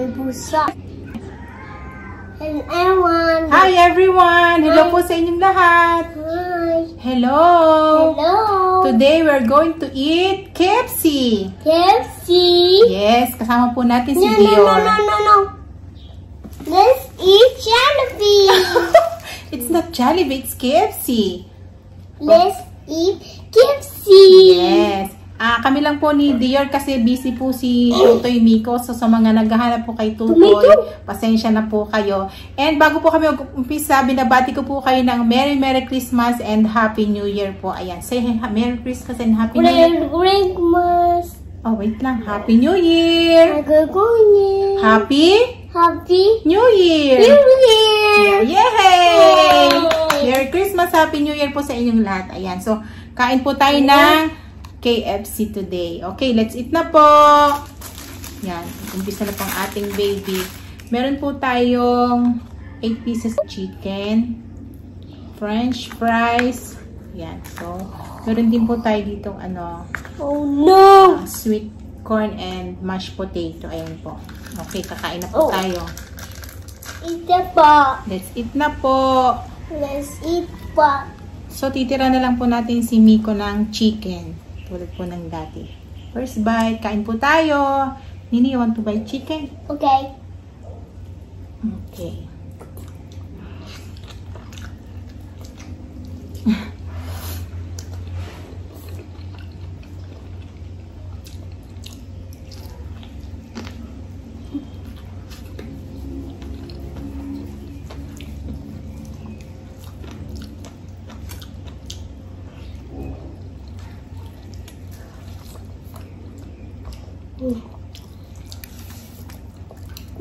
may pusa. And everyone. Hi everyone! Hello po sa inyong lahat. Hi. Hello! Hello. Today we're going to eat KFC. KFC. Yes, kasama po natin si No. Dior. No. Let's eat Jollibee. It's not Jollibee, it's KFC. Let's eat KFC. Yes. Kami lang po ni Dior kasi busy po si Tutoy Miko. So sa mga naghahanap po kay Tutoy, pasensya na po kayo. And bago po kami umpisa, binabati ko po kayo ng Merry Christmas and Happy New Year po. Ayan, say Merry Christmas and Happy New Year. Merry Christmas. Oh, wait lang. Happy New Year. Happy New Year. Yay! Merry Christmas, Happy New Year po sa inyong lahat. Ayan, so kain po tayo ng KFC today. Okay, let's eat na po. Yan, umpisa na pong ating baby. Meron po tayong 8 pieces of chicken, french fries. Yan, so meron din po tayo ditong Oh no! sweet corn and mashed potato. Ayan po. Okay, kakain na po tayo. Eat na po. Let's eat na po. Let's eat po. So, titira na lang po natin si Miko ng chicken. Tulad po ng dati. First bite, kain po tayo. Nini, you want to buy chicken? Okay. Okay.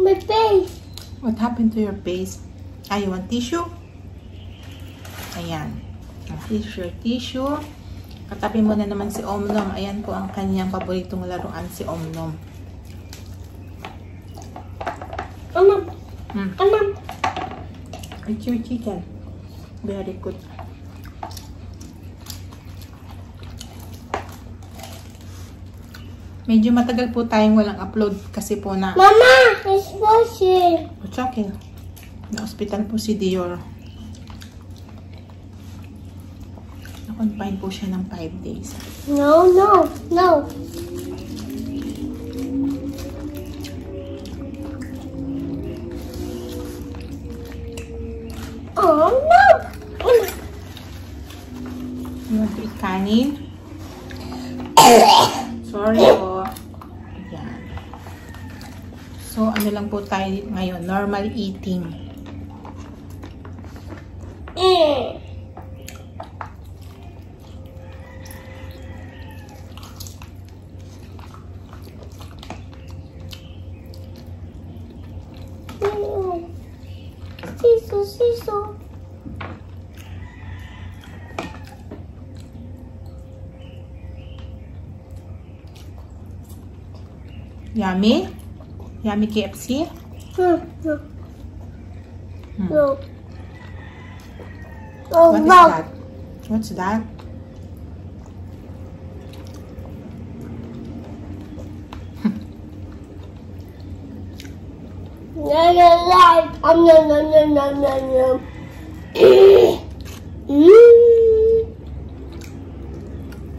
My face. What happened to your face? You want tissue? Ayan. Tissue. Katabi mo na naman si Omnom. Ayan po ang kanyang paboritong laruan, si Omnom. It's your chicken. Very good. Medyo matagal po tayong walang upload kasi po na... Mama! It's washing. It's okay. Na-hospital po si Dior. Na-confine po siya ng 5 days. No. Oh no! You want to eat kanin? Sorry po. Ayan. So, ano lang po tayo ngayon? Normal eating. Siso. Yummy? Yummy KFC? No. Oh, What is no. that? What's that?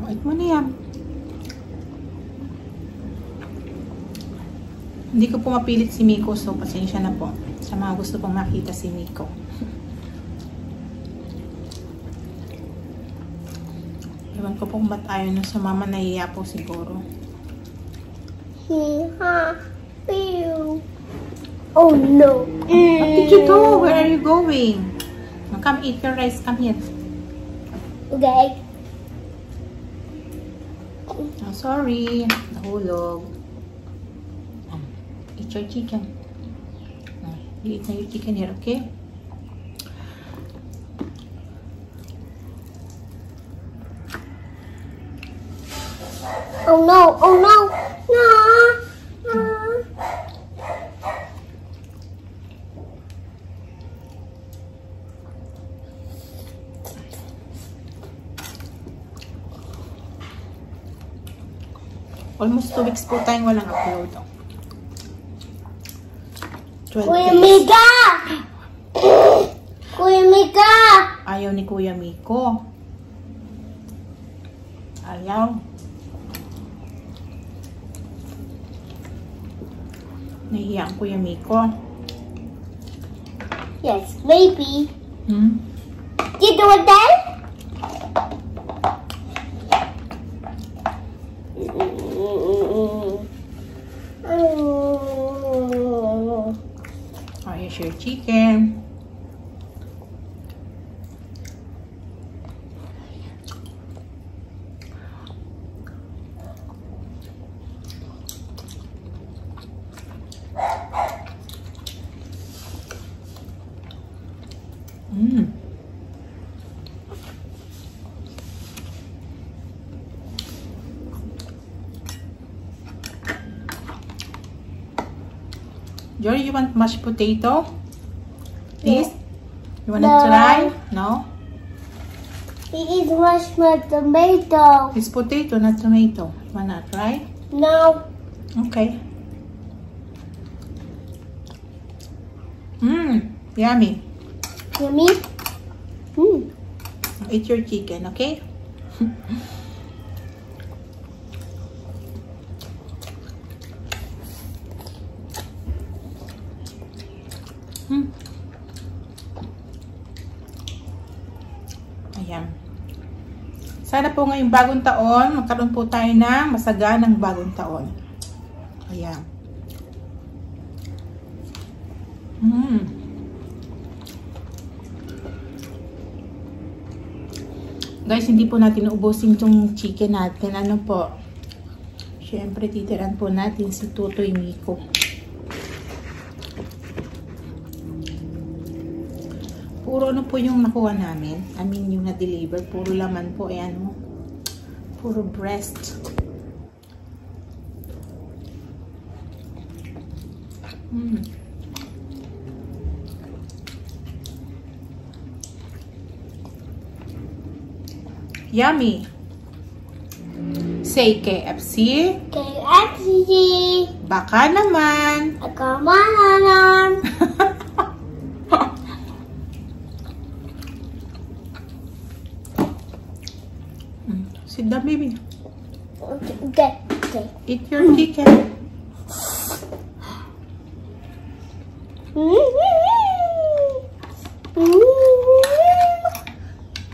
Wait mo na yan. Hindi ko po mapilit si Miko, so pasensya na po sa mga gusto pong makita si Miko. Ewan ko po kung ba't ayaw na sumama, nahiya po siguro. Oh no. What did you do? Where are you going? Come eat your rice. Come here. Okay. Oh, sorry. Nahulog. Eat your chicken. You eat your chicken here, okay? Oh no. No. Almost 2 weeks po tayong walang upload. 12 Kuya days. Mika! Kuya Mika! Ayaw ni Kuya Miko. Ayaw. Nahihiya ang Kuya Miko. Yes, maybe. Hmm? You do it then? Oh, here's your chicken. Jory, you want mashed potato? Please? You wanna No. try? No? He eats mashed tomato. It's potato, not tomato. Wanna try? No. Okay. Yummy. Yummy? Eat your chicken, okay? Ayan. Sana po ngayong bagong taon, magkaroon po tayo ng masaganang bagong taon. Ayan. Guys, hindi po natin ubusin yung chicken natin. Ano po? Siyempre, titiran po natin si Tutoy Miko. Puro ano po yung nakuha namin. I mean, yung na-deliver. Puro laman po. Ayan mo. Puro breast. Yummy. Say KFC. KFC. Baka naman. Kamahalan. Sit down, baby. Okay. Eat your chicken.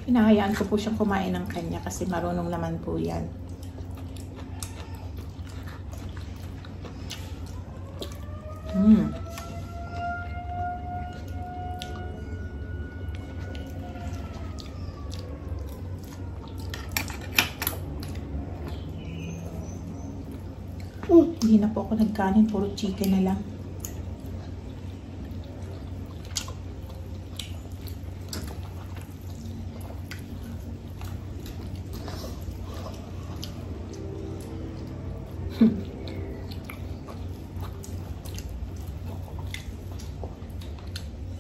Hinahayaan ko po siyang kumain ng kanya kasi marunong naman po yan. Hindi na po ako nagkanin, puro chicken na lang.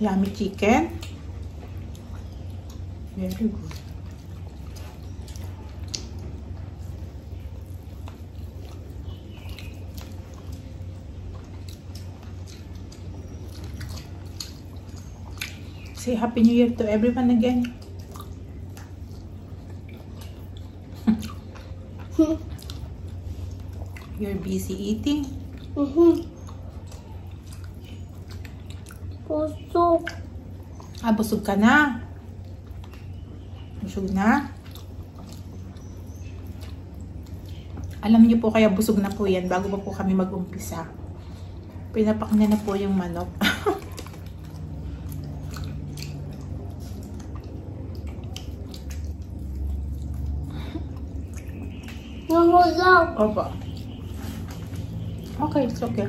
Yummy chicken. Very good. Say Happy New Year to everyone again. You're busy eating. Busog. Ah, busog ka na. Busog na. Alam niyo po kaya busog na po yan bago pa po kami mag-umpisa. Pinapak niya na po yung manok. Nahulog. Opo. Okay, it's okay.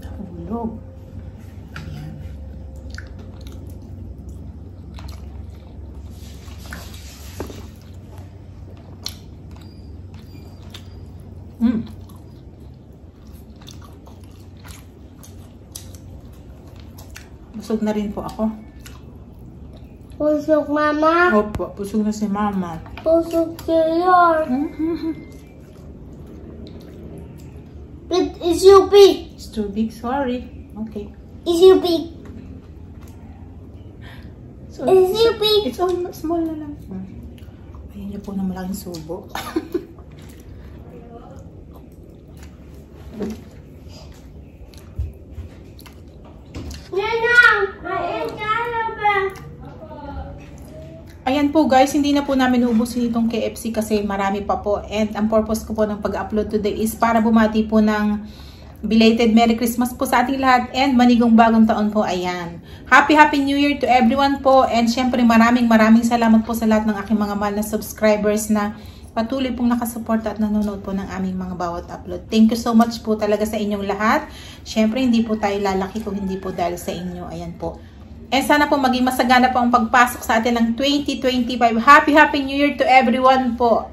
Nahulog. Busog na rin po ako. Busog, Mama. Opo, busog na si Mama. Busog siya. It is you, It's too big, sorry. Okay. It's too big. So, It's too big. it's all small na lang. Ayan niyo po na malaking subo. Ayan po guys, hindi na po namin uubusin itong KFC kasi marami pa po. And ang purpose ko po ng pag-upload today is para bumati po ng belated Merry Christmas po sa ating lahat and manigong bagong taon po. Ayan. Happy New Year to everyone po. And syempre maraming salamat po sa lahat ng aking mga mahal na subscribers na patuloy pong nakasuporta at nanonood po ng aming mga bawat upload. Thank you so much po talaga sa inyong lahat. Syempre hindi po tayo lalaki kung hindi po dahil sa inyo. Ayan po. And sana po maging masagana po ang pagpasok sa atin ng 2025. Happy New Year to everyone po.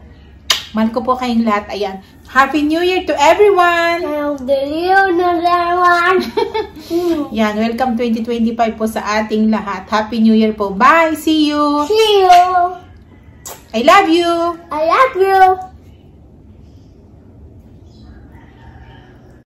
Mahal ko po kayong lahat. Ayan. Happy New Year to everyone! Yan. Welcome 2025 po sa ating lahat. Happy New Year po. Bye! See you! See you! I love you! I love you!